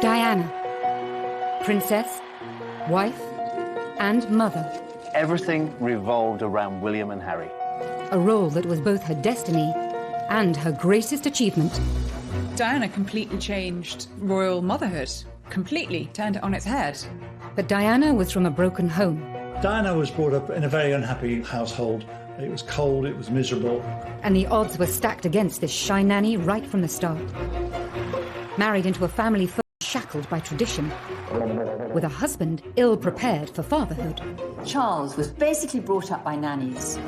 Diana, princess, wife, and mother. Everything revolved around William and Harry. A role that was both her destiny and her greatest achievement. Diana completely changed royal motherhood. Completely turned it on its head. But Diana was from a broken home. Diana was brought up in a very unhappy household. It was cold, it was miserable. And the odds were stacked against this shy nanny right from the start. Married into a family first shackled by tradition, with a husband ill-prepared for fatherhood. Charles was basically brought up by nannies.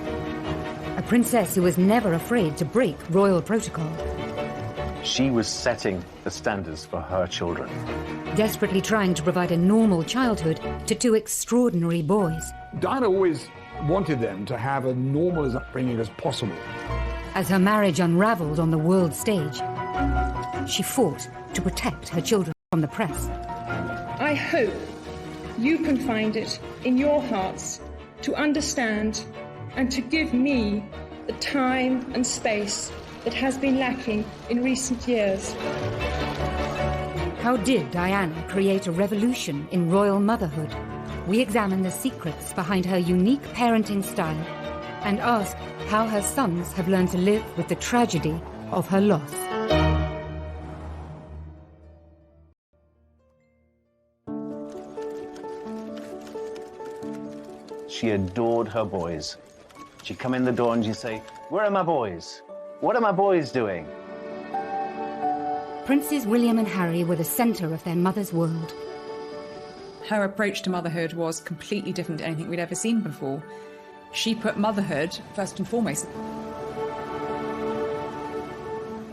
A princess who was never afraid to break royal protocol. She was setting the standards for her children. Desperately trying to provide a normal childhood to two extraordinary boys. Diana always wanted them to have a normal as upbringing as possible. As her marriage unraveled on the world stage, she fought to protect her children from the press. I hope you can find it in your hearts to understand and to give me the time and space that has been lacking in recent years. How did Diana create a revolution in royal motherhood? We examine the secrets behind her unique parenting style and ask how her sons have learned to live with the tragedy of her loss. She adored her boys. She'd come in the door and she'd say, "Where are my boys? What are my boys doing?" Princes William and Harry were the centre of their mother's world. Her approach to motherhood was completely different to anything we'd ever seen before. She put motherhood first and foremost.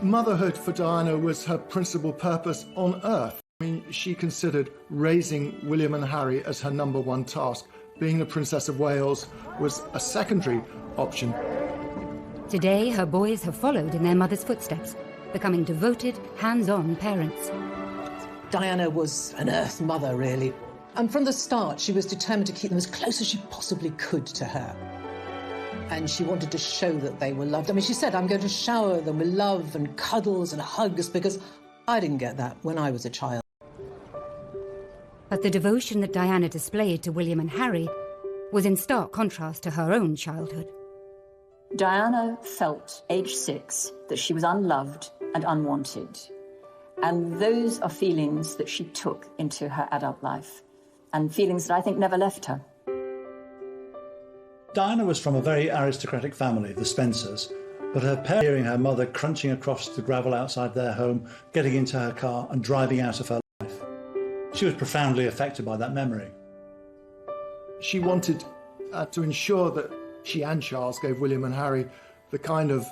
Motherhood for Diana was her principal purpose on earth. I mean, she considered raising William and Harry as her number one task. Being the Princess of Wales was a secondary option. Today, her boys have followed in their mother's footsteps, becoming devoted, hands-on parents. Diana was an earth mother, really. And from the start, she was determined to keep them as close as she possibly could to her. And she wanted to show that they were loved. I mean, she said, "I'm going to shower them with love and cuddles and hugs," because I didn't get that when I was a child. But the devotion that Diana displayed to William and Harry was in stark contrast to her own childhood. Diana felt, age 6, that she was unloved and unwanted. And those are feelings that she took into her adult life, and feelings that I think never left her. Diana was from a very aristocratic family, the Spencers, but her parents hearing her mother crunching across the gravel outside their home, getting into her car and driving out of her life. She was profoundly affected by that memory. She wanted to ensure that she and Charles gave William and Harry the kind of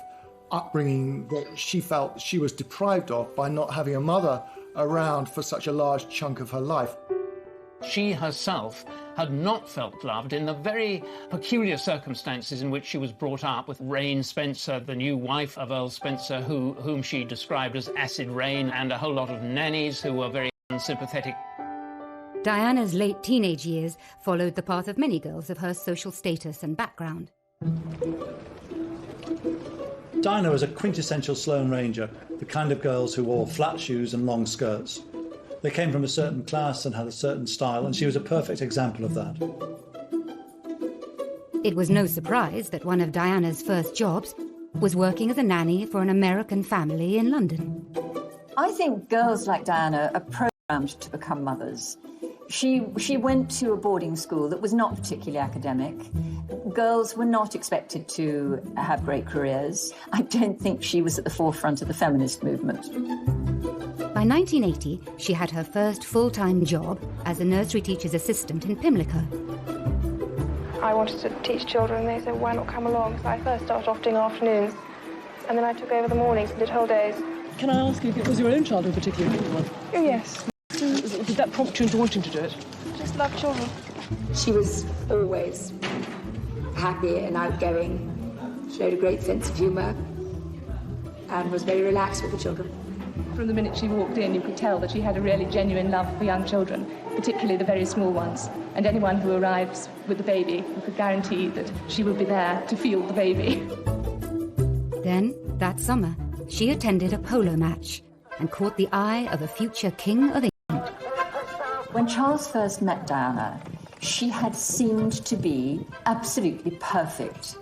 upbringing that she felt she was deprived of by not having a mother around for such a large chunk of her life. She herself had not felt loved in the very peculiar circumstances in which she was brought up, with Rain Spencer, the new wife of Earl Spencer, whom she described as acid rain, and a whole lot of nannies who were very unsympathetic. Diana's late teenage years followed the path of many girls of her social status and background. Diana was a quintessential Sloane Ranger, the kind of girls who wore flat shoes and long skirts. They came from a certain class and had a certain style, and she was a perfect example of that. It was no surprise that one of Diana's first jobs was working as a nanny for an American family in London. I think girls like Diana are programmed to become mothers. She went to a boarding school that was not particularly academic. Girls were not expected to have great careers. I don't think she was at the forefront of the feminist movement. By 1980, she had her first full-time job as a nursery teacher's assistant in Pimlico. I wanted to teach children, and they said, "Why not come along?" So I first started off doing afternoons, and then I took over the mornings and did whole days. Can I ask you if it was your own child in particular? Oh, yes. Did that prompt you into wanting to do it? I just love children. She was always happy and outgoing, showed a great sense of humour, and was very relaxed with the children. From the minute she walked in, you could tell that she had a really genuine love for young children, particularly the very small ones. And anyone who arrives with the baby, you could guarantee that she would be there to feel the baby. Then, that summer, she attended a polo match and caught the eye of a future king of England. When Charles first met Diana, she had seemed to be absolutely perfect.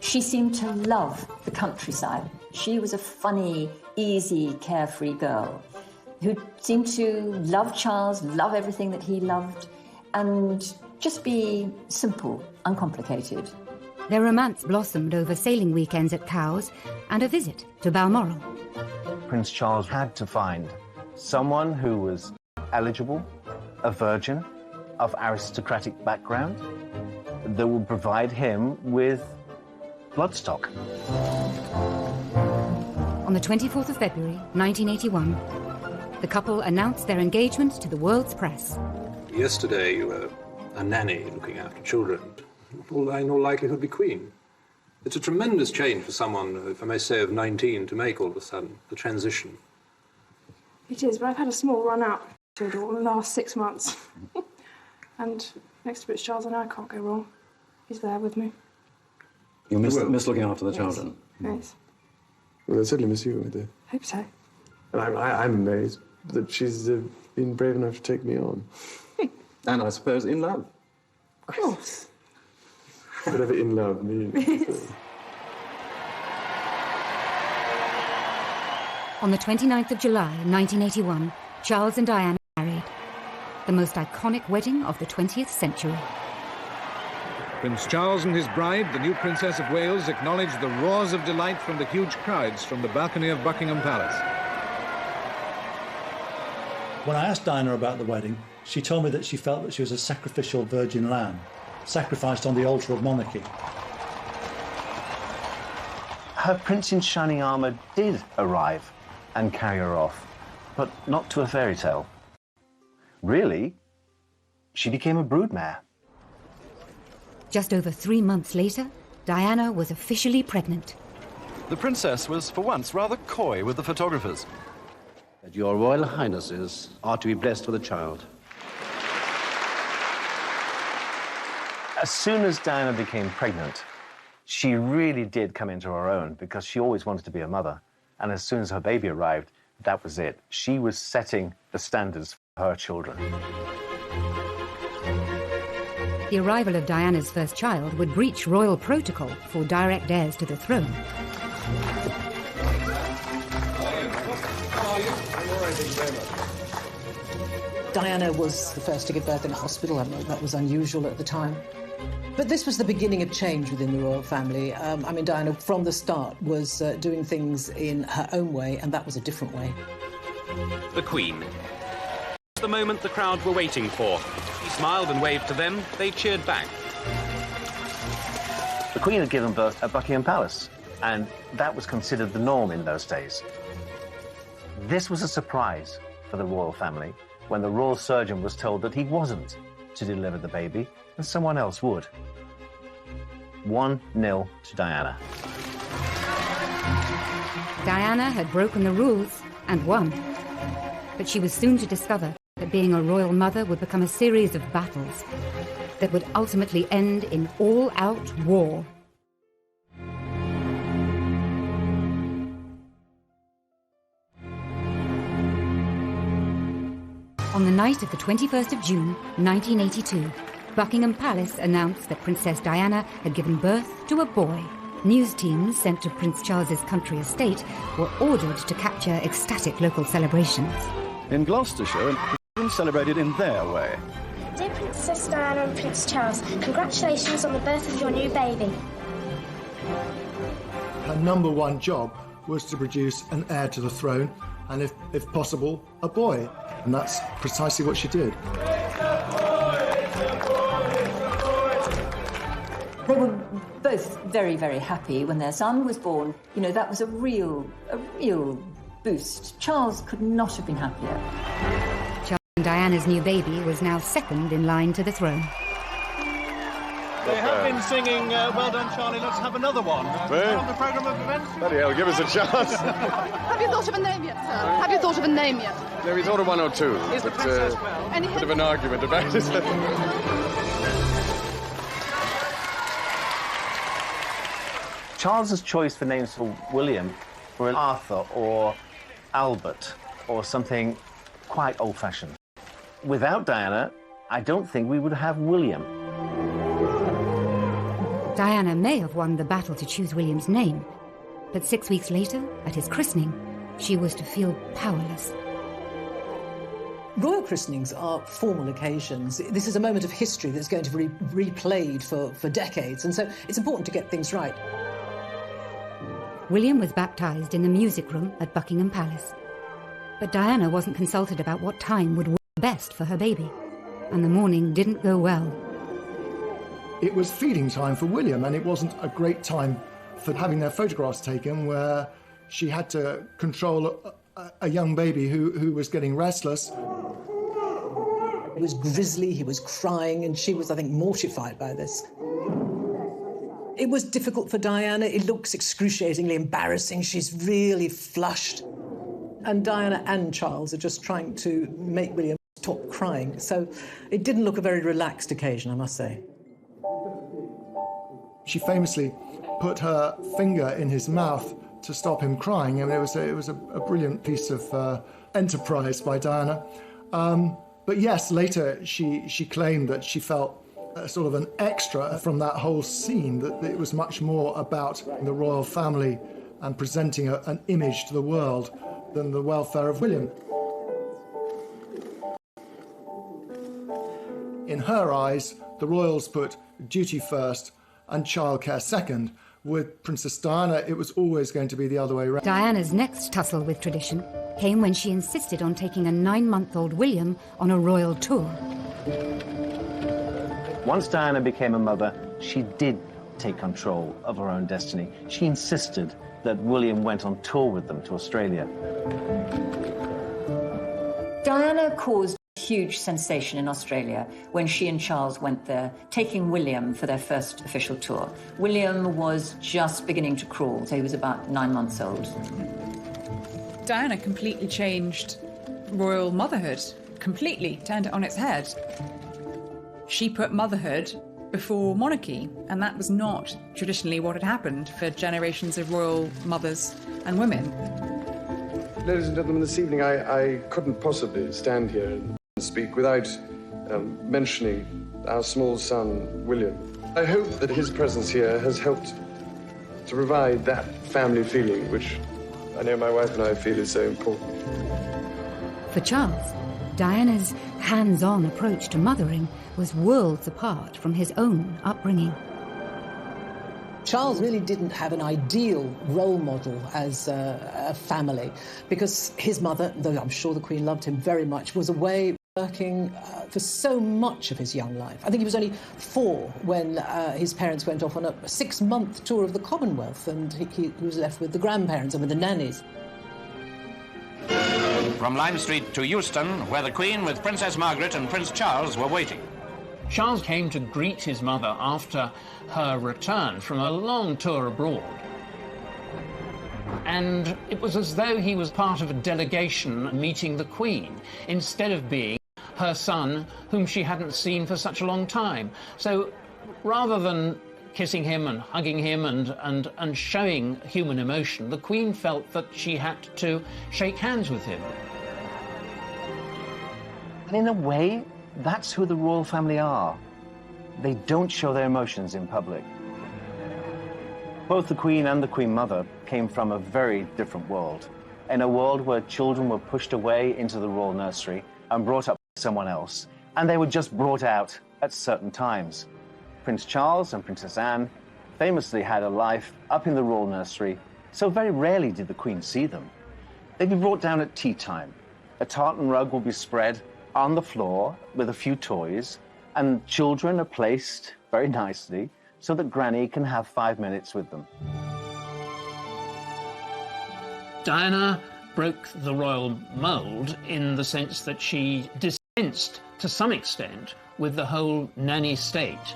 She seemed to love the countryside. She was a funny, easy, carefree girl who seemed to love Charles, love everything that he loved, and just be simple, uncomplicated. Their romance blossomed over sailing weekends at Cowes and a visit to Balmoral. Prince Charles had to find someone who was eligible, a virgin, of aristocratic background, that would provide him with bloodstock. On the 24th of February, 1981, the couple announced their engagement to the world's press. Yesterday you were a nanny looking after children. Will in all likelihood be queen. It's a tremendous change for someone, if I may say, of 19 to make all of a sudden, the transition. It is, but I've had a small run out to it all in the last 6 months. And next to Prince Charles, and I can't go wrong. He's there with me. You miss looking after the children? Yes. Well, I certainly miss you, I do. Hope so. And I'm amazed that she's been brave enough to take me on. And I suppose in love. Of course. Whatever in love means. On the 29th of July, 1981, Charles and Diana married. The most iconic wedding of the 20th century. Prince Charles and his bride, the new Princess of Wales, acknowledged the roars of delight from the huge crowds from the balcony of Buckingham Palace. When I asked Diana about the wedding, she told me that she felt that she was a sacrificial virgin lamb, sacrificed on the altar of monarchy. Her prince in shining armour did arrive and carry her off, but not to a fairy tale. Really, she became a broodmare. Just over 3 months later, Diana was officially pregnant. The princess was for once rather coy with the photographers. Your Royal Highnesses are to be blessed with a child. As soon as Diana became pregnant, she really did come into her own because she always wanted to be a mother. And as soon as her baby arrived, that was it. She was setting the standards for her children. The arrival of Diana's first child would breach royal protocol for direct heirs to the throne. Diana was the first to give birth in a hospital. I mean, that was unusual at the time. But this was the beginning of change within the royal family. I mean, Diana, from the start, was doing things in her own way, and that was a different way. The Queen. The moment the crowd were waiting for. He smiled and waved to them. They cheered back. The Queen had given birth at Buckingham Palace, and that was considered the norm in those days. This was a surprise for the royal family when the royal surgeon was told that he wasn't to deliver the baby, and someone else would. 1-0 to Diana. Diana had broken the rules and won. But she was soon to discover that being a royal mother would become a series of battles that would ultimately end in all-out war. On the night of the 21st of June, 1982, Buckingham Palace announced that Princess Diana had given birth to a boy. News teams sent to Prince Charles's country estate were ordered to capture ecstatic local celebrations. In Gloucestershire, and celebrated in their way. Dear Princess Diana and Prince Charles, congratulations on the birth of your new baby. Her number one job was to produce an heir to the throne, and if possible, a boy. And that's precisely what she did. They were both very, very happy when their son was born. You know, that was a real boost. Charles could not have been happier. Charles and Diana's new baby was now second in line to the throne. They have been singing Well Done, Charlie, let's have another one. On the programme of events. Bloody hell, give us a chance. Have you thought of a name yet, sir? Have you thought of a name yet? Yeah, we thought of one or two. Is the princess well? Any bit of an argument about it. Charles's choice for names for William were Arthur or Albert or something quite old-fashioned. without Diana, I don't think we would have William. Diana may have won the battle to choose William's name, but 6 weeks later, at his christening, she was to feel powerless. Royal christenings are formal occasions. This is a moment of history that's going to be replayed for decades, and so it's important to get things right. William was baptised in the music room at Buckingham Palace. But Diana wasn't consulted about what time would work best for her baby, and the morning didn't go well. It was feeding time for William, and it wasn't a great time for having their photographs taken, where she had to control a young baby who was getting restless. He was grisly, he was crying, and she was, I think, mortified by this. It was difficult for Diana. It looks excruciatingly embarrassing. She's really flushed. And Diana and Charles are just trying to make William stop crying. So it didn't look a very relaxed occasion, I must say. She famously put her finger in his mouth to stop him crying. I mean, it was a brilliant piece of enterprise by Diana. But yes, later she claimed that she felt sort of an extra from that whole scene, that it was much more about the royal family and presenting an image to the world than the welfare of William. In her eyes, the royals put duty first and childcare second. With Princess Diana, it was always going to be the other way around. Diana's next tussle with tradition came when she insisted on taking a 9-month-old William on a royal tour. Once Diana became a mother, she did take control of her own destiny. She insisted that William went on tour with them to Australia. Diana caused a huge sensation in Australia when she and Charles went there, taking William for their first official tour. William was just beginning to crawl, so he was about 9 months old. Diana completely changed royal motherhood, completely turned it on its head. She put motherhood before monarchy, and that was not traditionally what had happened for generations of royal mothers and women. Ladies and gentlemen, this evening I couldn't possibly stand here and speak without mentioning our small son, William. I hope that his presence here has helped to provide that family feeling, which I know my wife and I feel is so important. For Charles, Diana's hands-on approach to mothering was worlds apart from his own upbringing. Charles really didn't have an ideal role model as a family, because his mother, though I'm sure the Queen loved him very much, was away working for so much of his young life. I think he was only 4 when his parents went off on a 6-month tour of the Commonwealth, and he was left with the grandparents and with the nannies. From Lime Street to Euston, where the Queen with Princess Margaret and Prince Charles were waiting. Charles came to greet his mother after her return from a long tour abroad. And it was as though he was part of a delegation meeting the Queen, instead of being her son, whom she hadn't seen for such a long time. So rather than kissing him and hugging him and showing human emotion, the Queen felt that she had to shake hands with him. And in a way, that's who the royal family are. They don't show their emotions in public. Both the Queen and the Queen Mother came from a very different world. In a world where children were pushed away into the royal nursery and brought up by someone else, and they were just brought out at certain times. Prince Charles and Princess Anne famously had a life up in the royal nursery, so very rarely did the Queen see them. They'd be brought down at tea time. A tartan rug will be spread on the floor with a few toys, and children are placed very nicely so that Granny can have 5 minutes with them. Diana broke the royal mould in the sense that she dispensed, to some extent, with the whole nanny state.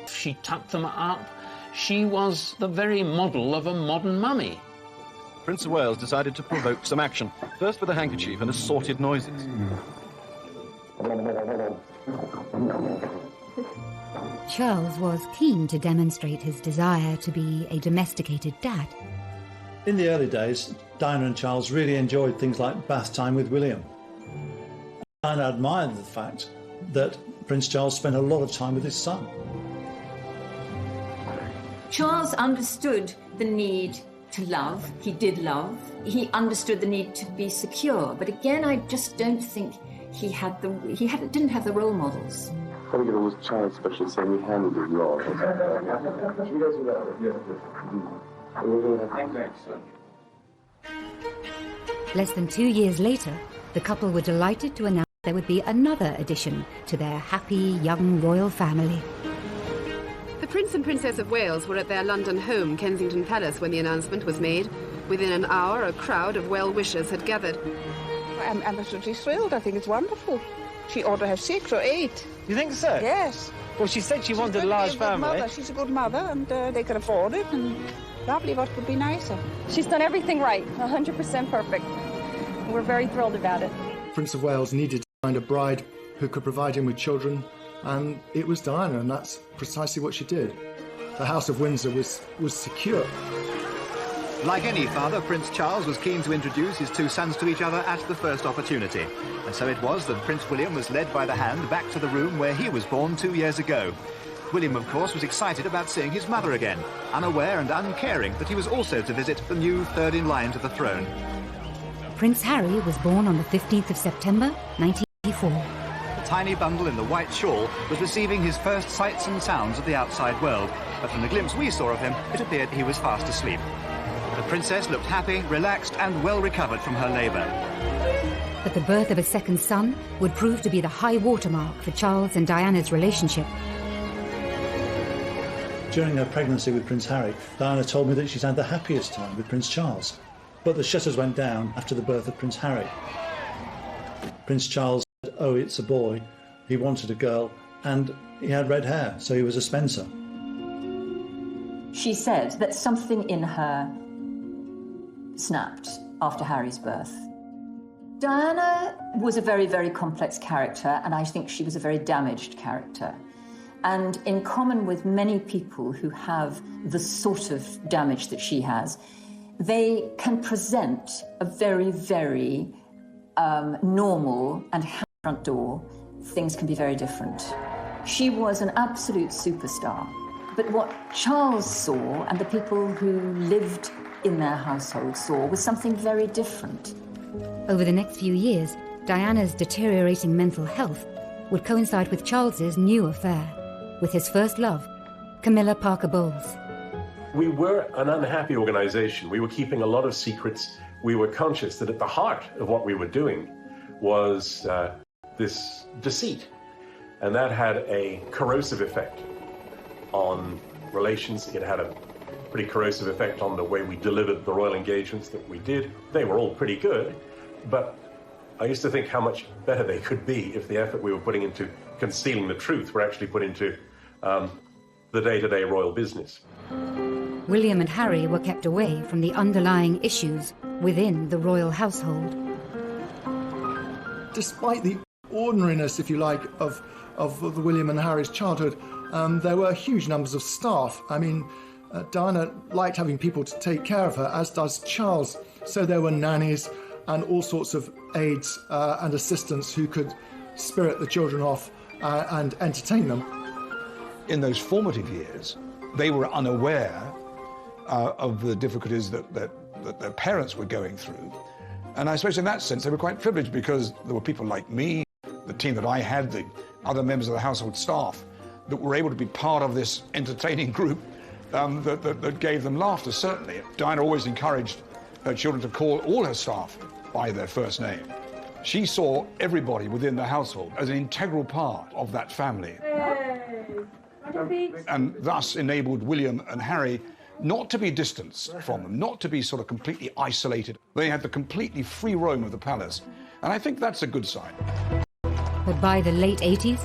She tucked them up. She was the very model of a modern mummy. Prince of Wales decided to provoke some action, first with a handkerchief and assorted noises. Charles was keen to demonstrate his desire to be a domesticated dad. In the early days, Diana and Charles really enjoyed things like bath time with William. Diana admired the fact that Prince Charles spent a lot of time with his son. Charles understood the need to love. He did love. He understood the need to be secure. But again, I just don't think he didn't have the role models. Gotta get all Charles' special saying we handled it well. Less than 2 years later, the couple were delighted to announce there would be another addition to their happy young royal family. The Prince and Princess of Wales were at their London home, Kensington Palace, when the announcement was made. Within an hour, a crowd of well-wishers had gathered. I'm absolutely thrilled. I think it's wonderful. She ought to have 6 or 8. You think so? Yes. Well, she said she wanted a large family. She's a good mother, and they can afford it. And lovely, what could be nicer? She's done everything right, 100% perfect. We're very thrilled about it. Prince of Wales needed to find a bride who could provide him with children, and it was Diana, and that's precisely what she did. The House of Windsor was secure. Like any father, Prince Charles was keen to introduce his two sons to each other at the first opportunity. And so it was that Prince William was led by the hand back to the room where he was born 2 years ago. William, of course, was excited about seeing his mother again, unaware and uncaring that he was also to visit the new third in line to the throne. Prince Harry was born on the 15th of September, 1984. The tiny bundle in the white shawl was receiving his first sights and sounds of the outside world, but from the glimpse we saw of him, it appeared he was fast asleep. The princess looked happy, relaxed, and well recovered from her labour. But the birth of a second son would prove to be the high watermark for Charles and Diana's relationship. During her pregnancy with Prince Harry, Diana told me that she's had the happiest time with Prince Charles. But the shutters went down after the birth of Prince Harry. Prince Charles said, oh, it's a boy. He wanted a girl, and he had red hair, so he was a Spencer. She said that something in her snapped after Harry's birth. Diana was a very, very complex character, and I think she was a very damaged character. And in common with many people who have the sort of damage that she has, they can present a very, very normal and happy front door. Things can be very different. She was an absolute superstar. But what Charles saw, and the people who lived in their household saw, was something very different. Over the next few years, Diana's deteriorating mental health would coincide with Charles's new affair, with his first love, Camilla Parker Bowles. We were an unhappy organization. We were keeping a lot of secrets. We were conscious that at the heart of what we were doing was this deceit. And that had a corrosive effect on relations. It had a pretty corrosive effect on the way we delivered the royal engagements that we did. They were all pretty good, but I used to think how much better they could be if the effort we were putting into concealing the truth were actually put into the day-to-day royal business. William and Harry were kept away from the underlying issues within the royal household. Despite the ordinariness, if you like, of William and Harry's childhood, there were huge numbers of staff. I mean, Diana liked having people to take care of her, as does Charles. So there were nannies and all sorts of aides and assistants who could spirit the children off and entertain them. In those formative years, they were unaware of the difficulties that their parents were going through. And I suppose in that sense, they were quite privileged because there were people like me, the team that I had, the other members of the household staff, that were able to be part of this entertaining group that gave them laughter, certainly. Diana always encouraged her children to call all her staff by their first name. She saw everybody within the household as an integral part of that family. And thus enabled William and Harry not to be distanced from them, not to be sort of completely isolated. They had the completely free roam of the palace. And I think that's a good sign. But by the late 80s,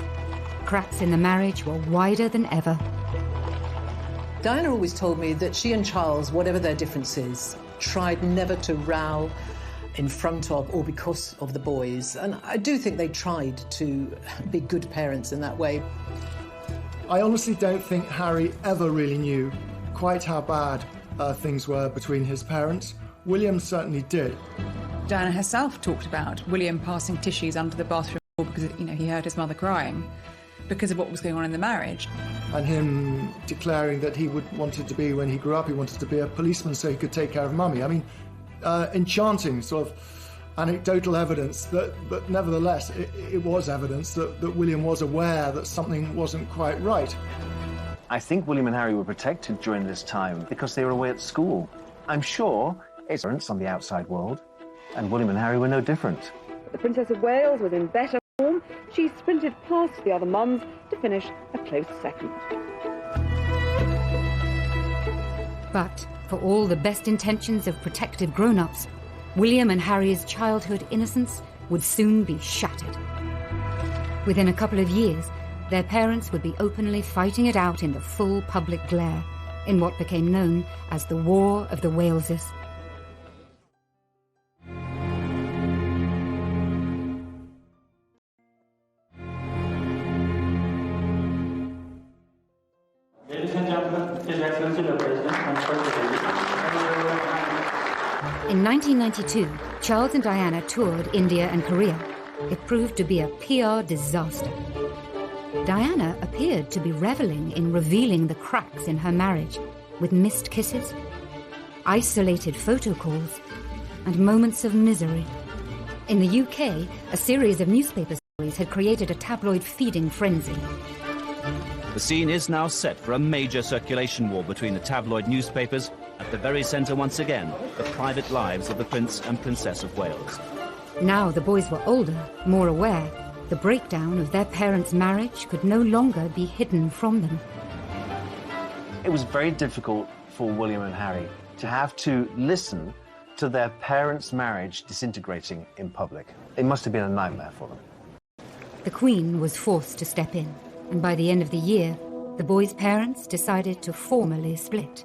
cracks in the marriage were wider than ever. Diana always told me that she and Charles, whatever their differences, tried never to row in front of or because of the boys. And I do think they tried to be good parents in that way. I honestly don't think Harry ever really knew quite how bad things were between his parents. William certainly did. Diana herself talked about William passing tissues under the bathroom because, he heard his mother crying because of what was going on in the marriage. And him declaring that he wanted to be, when he grew up, he wanted to be a policeman so he could take care of mummy. I mean, enchanting sort of anecdotal evidence but nevertheless, it was evidence that William was aware that something wasn't quite right. I think William and Harry were protected during this time because they were away at school. I'm sure it's parents on the outside world, and William and Harry were no different. The Princess of Wales was in better form. She sprinted past the other mums to finish a close second. But for all the best intentions of protective grown-ups, William and Harry's childhood innocence would soon be shattered. Within a couple of years, their parents would be openly fighting it out in the full public glare, in what became known as the War of the Waleses. Ladies and gentlemen, His Excellency the President, In 1992, Charles and Diana toured India and Korea. It proved to be a PR disaster. Diana appeared to be reveling in revealing the cracks in her marriage, with missed kisses, isolated photo calls, and moments of misery. In the UK, a series of newspaper stories had created a tabloid feeding frenzy. The scene is now set for a major circulation war between the tabloid newspapers. At the very centre, once again, the private lives of the Prince and Princess of Wales. Now the boys were older, more aware. The breakdown of their parents' marriage could no longer be hidden from them. It was very difficult for William and Harry to have to listen to their parents' marriage disintegrating in public. It must have been a nightmare for them. The Queen was forced to step in, and by the end of the year, the boys' parents decided to formally split.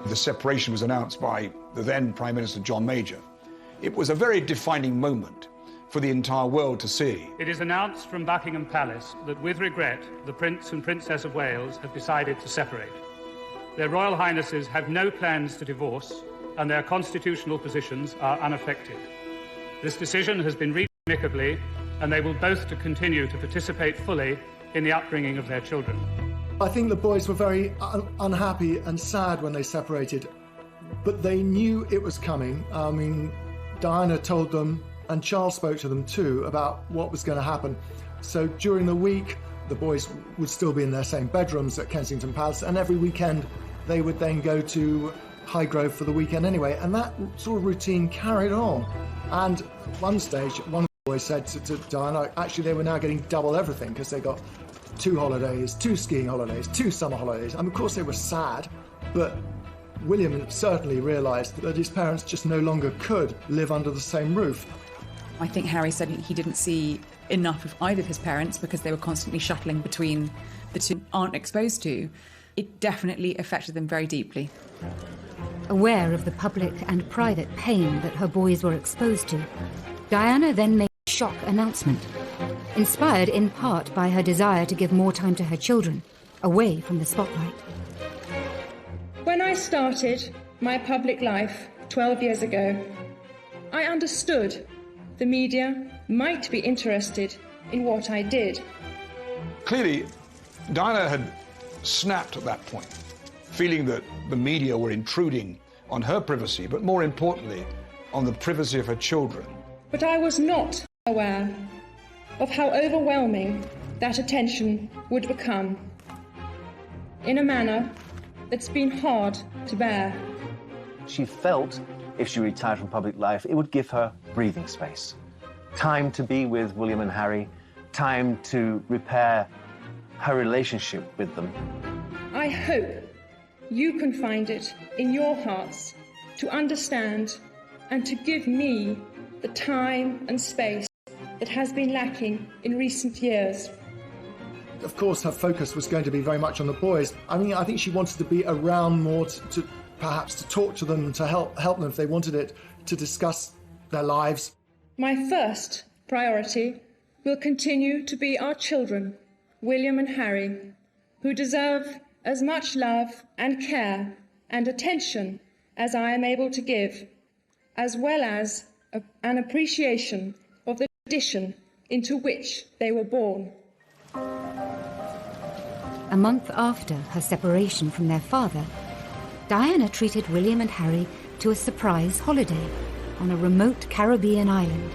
The separation was announced by the then Prime Minister John Major. It was a very defining moment for the entire world to see. It is announced from Buckingham Palace that, with regret, the Prince and Princess of Wales have decided to separate. Their Royal Highnesses have no plans to divorce, and their constitutional positions are unaffected. This decision has been reached amicably, and they will both continue to participate fully in the upbringing of their children. I think the boys were very unhappy and sad when they separated, but they knew it was coming. I mean, Diana told them, and Charles spoke to them too, about what was going to happen. So during the week, the boys would still be in their same bedrooms at Kensington Palace, and every weekend they would then go to Highgrove for the weekend anyway, and that sort of routine carried on. And at one stage, one of the boys said to Diana, actually they were now getting double everything because they got 2 holidays, 2 skiing holidays, 2 summer holidays. And of course they were sad, but William certainly realised that his parents just no longer could live under the same roof. I think Harry said he didn't see enough of either of his parents because they were constantly shuttling between the two, aren't exposed to. It definitely affected them very deeply. Aware of the public and private pain that her boys were exposed to, Diana then made a shock announcement, inspired in part by her desire to give more time to her children, away from the spotlight. When I started my public life 12 years ago, I understood the media might be interested in what I did. Clearly, Diana had snapped at that point, feeling that the media were intruding on her privacy, but more importantly, on the privacy of her children. But I was not aware of how overwhelming that attention would become, in a manner that's been hard to bear. She felt if she retired from public life, it would give her breathing space. Time to be with William and Harry, time to repair her relationship with them. I hope you can find it in your hearts to understand and to give me the time and space that has been lacking in recent years. Of course, her focus was going to be very much on the boys. I mean, I think she wanted to be around more to perhaps to talk to them, to help them if they wanted it, to discuss their lives. My first priority will continue to be our children, William and Harry, who deserve as much love and care and attention as I am able to give, as well as an appreciation of the tradition into which they were born. A month after her separation from their father, Diana treated William and Harry to a surprise holiday on a remote Caribbean island.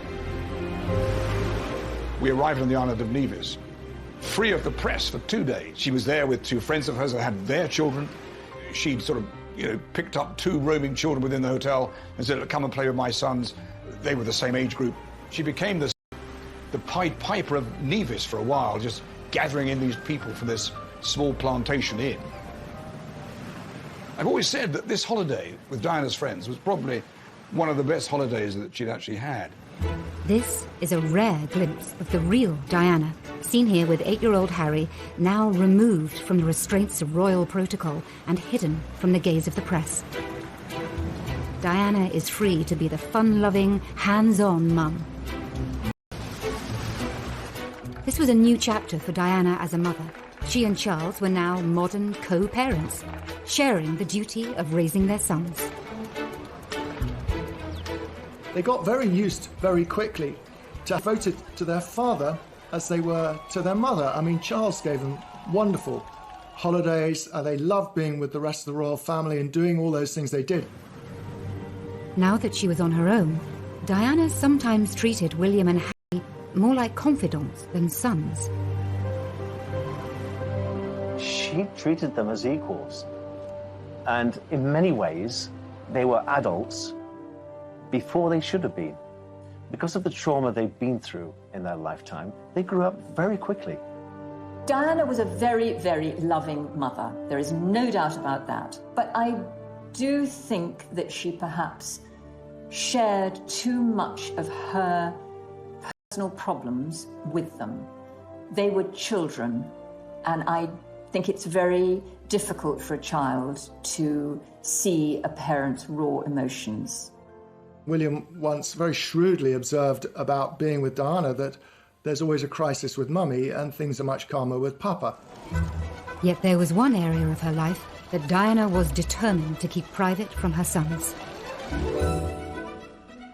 We arrived on the island of Nevis, free of the press for 2 days. She was there with 2 friends of hers that had their children. She'd sort of, picked up 2 roaming children within the hotel and said, come and play with my sons. They were the same age group. She became the Pied Piper of Nevis for a while, just gathering in these people for this small plantation inn. I've always said that this holiday with Diana's friends was probably one of the best holidays that she'd actually had. This is a rare glimpse of the real Diana, seen here with 8-year-old Harry, now removed from the restraints of royal protocol and hidden from the gaze of the press. Diana is free to be the fun-loving, hands-on mum. This was a new chapter for Diana as a mother. She and Charles were now modern co-parents, sharing the duty of raising their sons. They got very used very quickly to devoted to their father as they were to their mother. I mean, Charles gave them wonderful holidays. They loved being with the rest of the royal family and doing all those things they did. Now that she was on her own, Diana sometimes treated William and Harry more like confidants than sons. She treated them as equals. And in many ways, they were adults before they should have been. Because of the trauma they've been through in their lifetime, they grew up very quickly. Diana was a very, very loving mother. There is no doubt about that. But I do think that she perhaps shared too much of her personal problems with them. They were children, and I think it's very difficult for a child to see a parent's raw emotions. William once very shrewdly observed about being with Diana that there's always a crisis with Mummy and things are much calmer with Papa. Yet there was one area of her life that Diana was determined to keep private from her sons.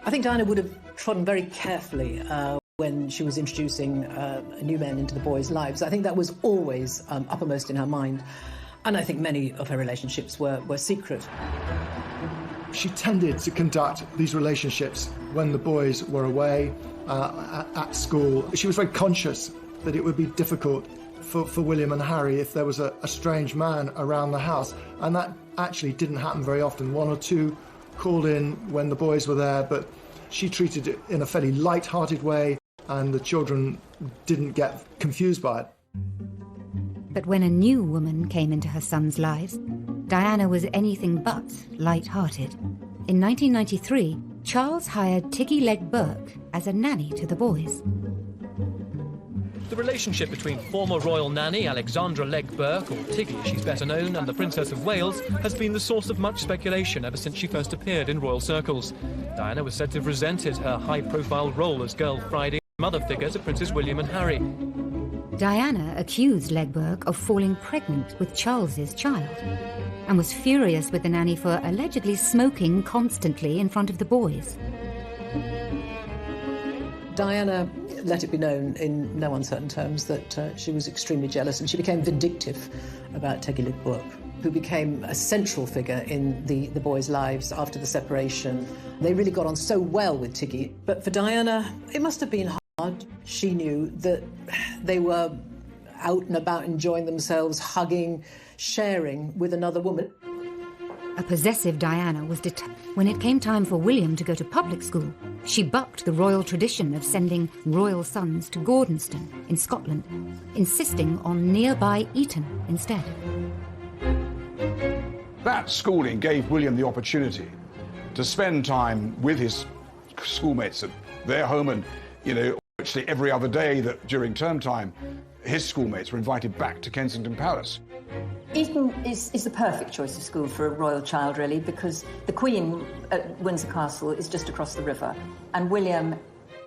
I think Diana would have trodden very carefully when she was introducing new men into the boys' lives. I think that was always uppermost in her mind. And I think many of her relationships were secret. She tended to conduct these relationships when the boys were away at school. She was very conscious that it would be difficult for William and Harry if there was a strange man around the house. And that actually didn't happen very often. 1 or 2 called in when the boys were there, but she treated it in a fairly light-hearted way, and the children didn't get confused by it. But when a new woman came into her sons' lives, Diana was anything but light-hearted. In 1993, Charles hired Tiggy Legg Burke as a nanny to the boys. The relationship between former royal nanny Alexandra Legg Burke, or Tiggy as she's better known, and the Princess of Wales has been the source of much speculation ever since she first appeared in royal circles. Diana was said to have resented her high-profile role as Girl Friday mother figure to Princes William and Harry. Diana accused Legg Burke of falling pregnant with Charles's child and was furious with the nanny for allegedly smoking constantly in front of the boys. Diana let it be known in no uncertain terms that she was extremely jealous, and she became vindictive about Tiggy Legg Burke, who became a central figure in the boys' lives after the separation. They really got on so well with Tiggy, but for Diana, it must have been hard. She knew that they were out and about enjoying themselves, hugging, sharing with another woman. A possessive Diana was determined. When it came time for William to go to public school, she bucked the royal tradition of sending royal sons to Gordonston in Scotland, insisting on nearby Eton instead. That schooling gave William the opportunity to spend time with his schoolmates at their home, and, virtually every other day that during term time, his schoolmates were invited back to Kensington Palace. Eton is the perfect choice of school for a royal child, really, because the Queen at Windsor Castle is just across the river, and William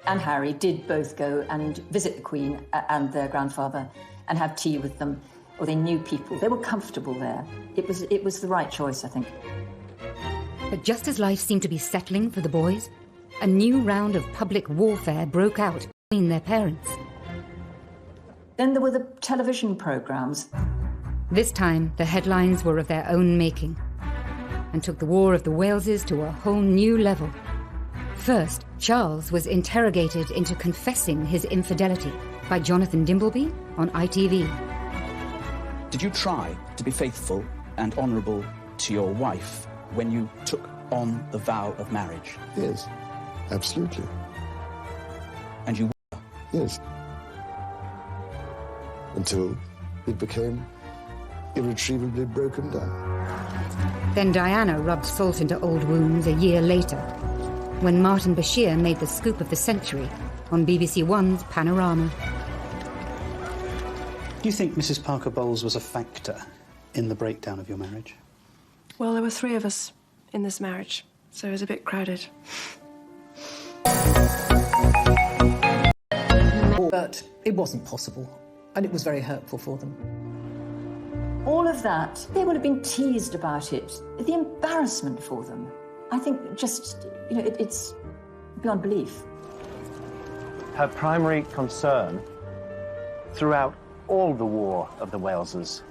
and Harry did both go and visit the Queen and their grandfather and have tea with them, or they knew people. They were comfortable there. It was the right choice, I think. But just as life seemed to be settling for the boys, a new round of public warfare broke out between their parents. Then there were the television programmes. This time, the headlines were of their own making and took the War of the Waleses to a whole new level. First, Charles was interrogated into confessing his infidelity by Jonathan Dimbleby on ITV. Did you try to be faithful and honourable to your wife when you took on the vow of marriage? Yes, absolutely. And you were? Yes. Until it became irretrievably broken down. Then Diana rubbed salt into old wounds a year later, when Martin Bashir made the scoop of the century on BBC One's Panorama. Do you think Mrs. Parker Bowles was a factor in the breakdown of your marriage? Well, there were 3 of us in this marriage, so it was a bit crowded. But it wasn't possible, and it was very hurtful for them. All of that, they would have been teased about it. The embarrassment for them, I think just, it's beyond belief. Her primary concern throughout all the War of the Waleses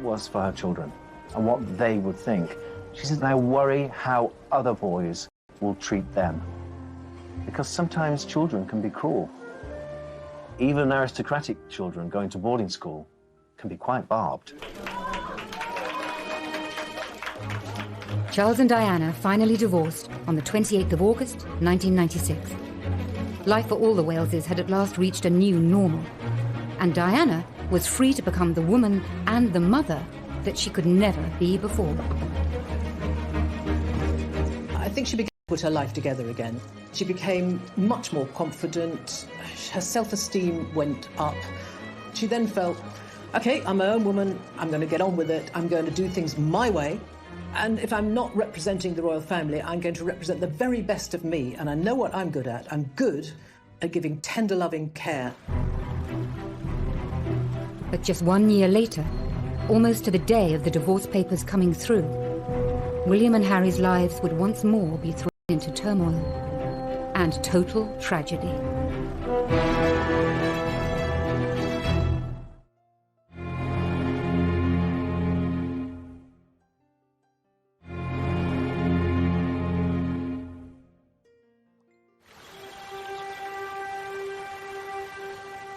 was for her children and what they would think. She said, I worry how other boys will treat them. Because sometimes children can be cruel. Even aristocratic children going to boarding school can be quite barbed. Charles and Diana finally divorced on the 28th of August, 1996. Life for all the Waleses had at last reached a new normal, and Diana was free to become the woman and the mother that she could never be before. I think she began to put her life together again. She became much more confident. Her self-esteem went up. She then felt, OK, I'm my own woman. I'm going to get on with it. I'm going to do things my way. And if I'm not representing the royal family, I'm going to represent the very best of me. And I know what I'm good at. I'm good at giving tender, loving care. But just 1 year later, almost to the day of the divorce papers coming through, William and Harry's lives would once more be thrown into turmoil and total tragedy.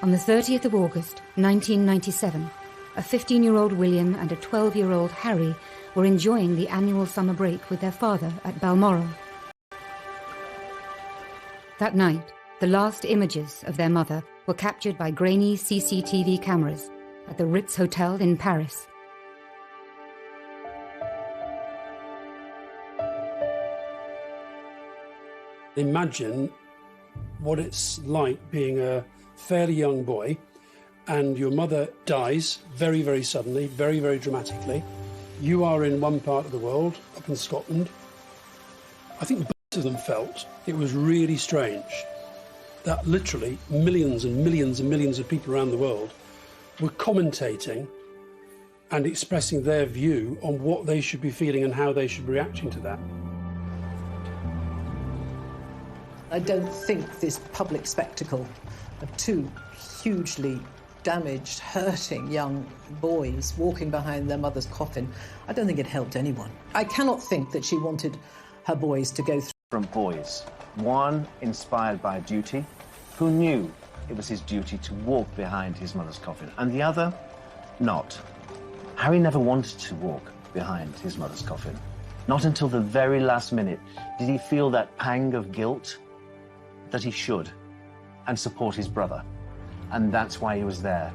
On the 30th of August, 1997, a 15-year-old William and a 12-year-old Harry were enjoying the annual summer break with their father at Balmoral. That night, the last images of their mother were captured by grainy CCTV cameras at the Ritz Hotel in Paris. Imagine what it's like being a fairly young boy and your mother dies very, very suddenly, very, very dramatically. You are in one part of the world, up in Scotland. I think both of them felt it was really strange that literally millions and millions and millions of people around the world were commentating and expressing their view on what they should be feeling and how they should be reacting to that. I don't think this public spectacle of 2 hugely damaged, hurting young boys walking behind their mother's coffin, I don't think it helped anyone. I cannot think that she wanted her boys to go through. From boys, one inspired by duty, who knew it was his duty to walk behind his mother's coffin, and the other, not. Harry never wanted to walk behind his mother's coffin. Not until the very last minute did he feel that pang of guilt that he should, and support his brother. And that's why he was there,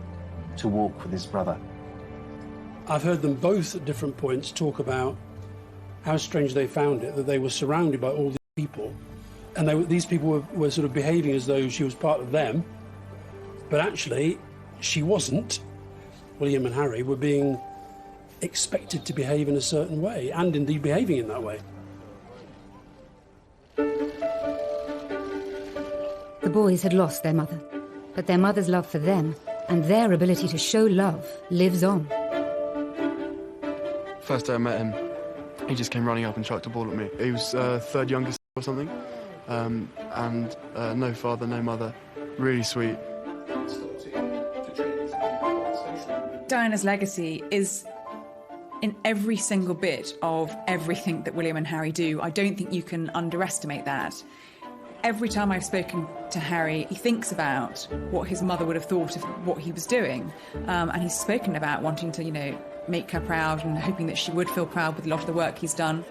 to walk with his brother. I've heard them both at different points talk about how strange they found it, that they were surrounded by all these people, and these people were sort of behaving as though she was part of them, but actually she wasn't. William and Harry were being expected to behave in a certain way, and indeed behaving in that way. The boys had lost their mother, but their mother's love for them and their ability to show love lives on. First day I met him, he just came running up and chucked a ball at me. He was third youngest or something, and no father, no mother. really sweet. Diana's legacy is in every single bit of everything that William and Harry do. I don't think you can underestimate that. Every time I've spoken to Harry, he thinks about what his mother would have thought of what he was doing. And he's spoken about wanting to, make her proud and hoping that she would feel proud with a lot of the work he's done.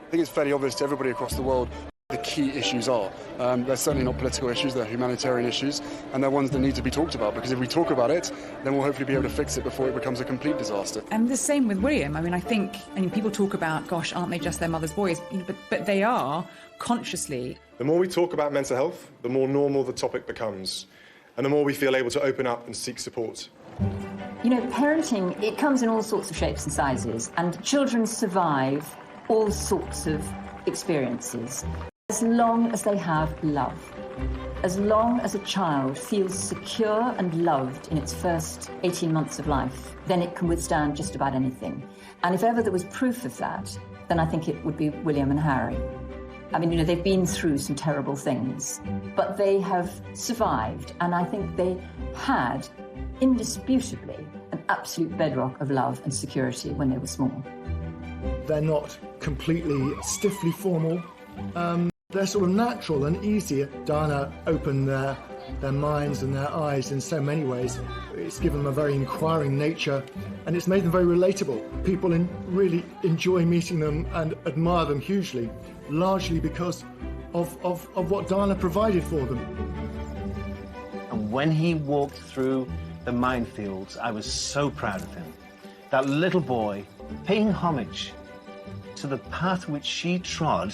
I think it's fairly obvious to everybody across the world the key issues are. They're certainly not political issues, they're humanitarian issues, and they're ones that need to be talked about, because if we talk about it, then we'll hopefully be able to fix it before it becomes a complete disaster. And the same with William. I think people talk about, gosh, aren't they just their mother's boys? But they are, consciously. The more we talk about mental health, the more normal the topic becomes, and the more we feel able to open up and seek support. Parenting, it comes in all sorts of shapes and sizes, and children survive all sorts of experiences as long as they have love. As long as a child feels secure and loved in its first 18 months of life, then it can withstand just about anything. And if ever there was proof of that, then I think it would be William and Harry. They've been through some terrible things, but they have survived, and I think they had, indisputably, an absolute bedrock of love and security when they were small. They're not completely stiffly formal. They're sort of natural and easy. Diana opened their minds and their eyes in so many ways. It's given them a very inquiring nature, and it's made them very relatable. People really enjoy meeting them and admire them hugely, largely because of what Diana provided for them. And when he walked through the minefields, I was so proud of him. That little boy paying homage to the path which she trod,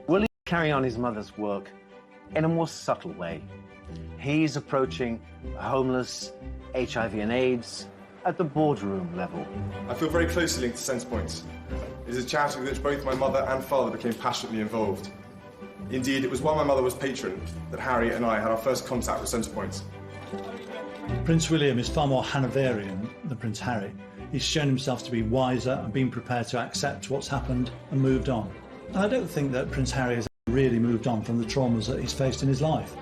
will carry on his mother's work in a more subtle way. He's approaching homeless, HIV and AIDS at the boardroom level. I feel very closely linked to Centrepoint. It is a charity with which both my mother and father became passionately involved. Indeed, it was while my mother was patron that Harry and I had our first contact with Centrepoint. Prince William is far more Hanoverian than Prince Harry. He's shown himself to be wiser and been prepared to accept what's happened and moved on. And I don't think that Prince Harry has really moved on from the traumas that he's faced in his life.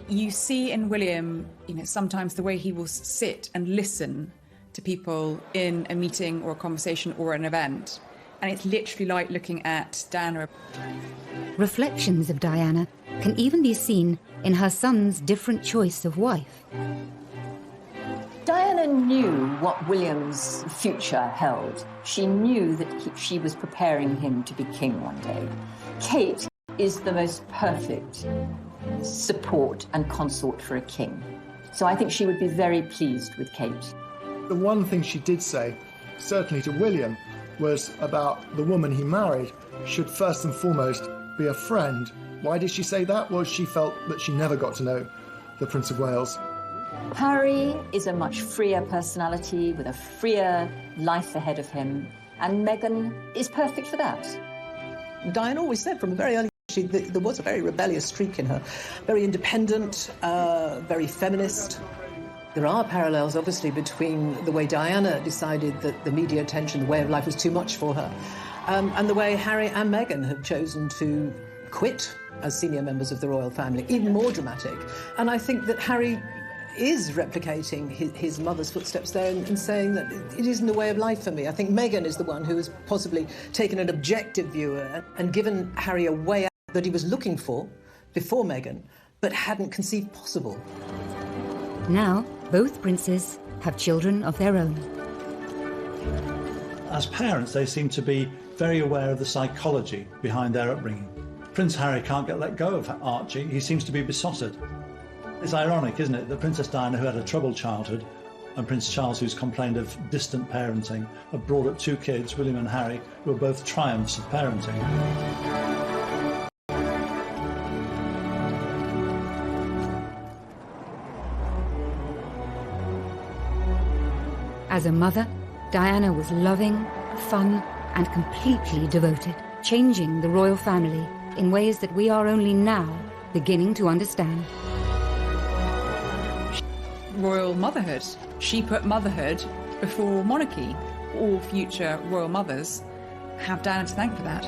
You see in William, sometimes the way he will sit and listen to people in a meeting or a conversation or an event. And it's literally like looking at Diana. Reflections of Diana can even be seen in her son's different choice of wife. Diana knew what William's future held. She knew that she was preparing him to be king one day. Kate is the most perfect support and consort for a king. So I think she would be very pleased with Kate. The one thing she did say, certainly to William, was about the woman he married should first and foremost be a friend. Why did she say that? Well, she felt that she never got to know the Prince of Wales. Harry is a much freer personality with a freer life ahead of him, and Meghan is perfect for that. Diana always said from a very early age there was a very rebellious streak in her, very independent, very feminist. There are parallels, obviously, between the way Diana decided that the media attention, the way of life was too much for her, and the way Harry and Meghan have chosen to quit as senior members of the royal family, even more dramatic. And I think that Harry is replicating his mother's footsteps there and saying that it isn't the way of life for me. I think Meghan is the one who has possibly taken an objective view and given Harry a way out that he was looking for before Meghan, but hadn't conceived possible. Now, both princes have children of their own. As parents, they seem to be very aware of the psychology behind their upbringing. Prince Harry can't get let go of Archie. He seems to be besotted. It's ironic, isn't it, that Princess Diana, who had a troubled childhood, and Prince Charles, who's complained of distant parenting, have brought up two kids, William and Harry, who are both triumphs of parenting. As a mother, Diana was loving, fun, and completely devoted, changing the royal family in ways that we are only now beginning to understand. Royal motherhood. She put motherhood before monarchy. All future royal mothers have Diana to thank for that.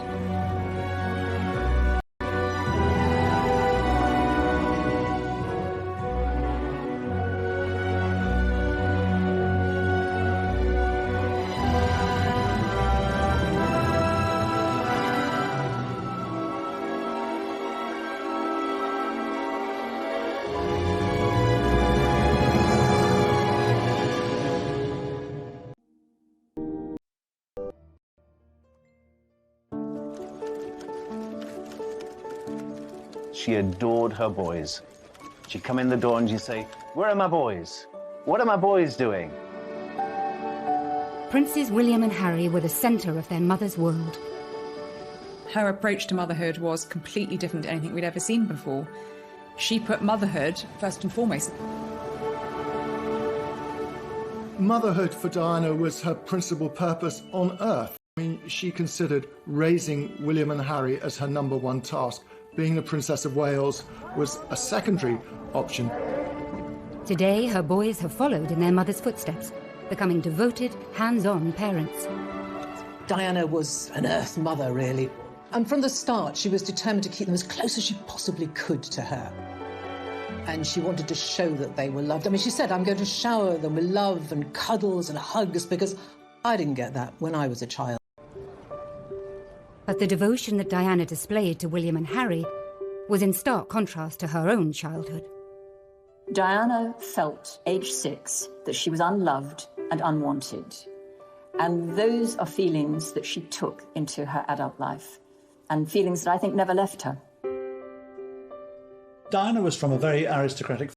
She adored her boys. She'd come in the door and she'd say, "Where are my boys? What are my boys doing?" Princes William and Harry were the centre of their mother's world. Her approach to motherhood was completely different to anything we'd ever seen before. She put motherhood first and foremost. Motherhood for Diana was her principal purpose on Earth. I mean, she considered raising William and Harry as her number one task. Being the Princess of Wales was a secondary option. Today, her boys have followed in their mother's footsteps, becoming devoted, hands-on parents. Diana was an Earth mother, really. And from the start, she was determined to keep them as close as she possibly could to her. And she wanted to show that they were loved. I mean, she said, "I'm going to shower them with love and cuddles and hugs," because I didn't get that when I was a child. But the devotion that Diana displayed to William and Harry was in stark contrast to her own childhood. Diana felt, age 6, that she was unloved and unwanted. And those are feelings that she took into her adult life, and feelings that I think never left her. Diana was from a very aristocratic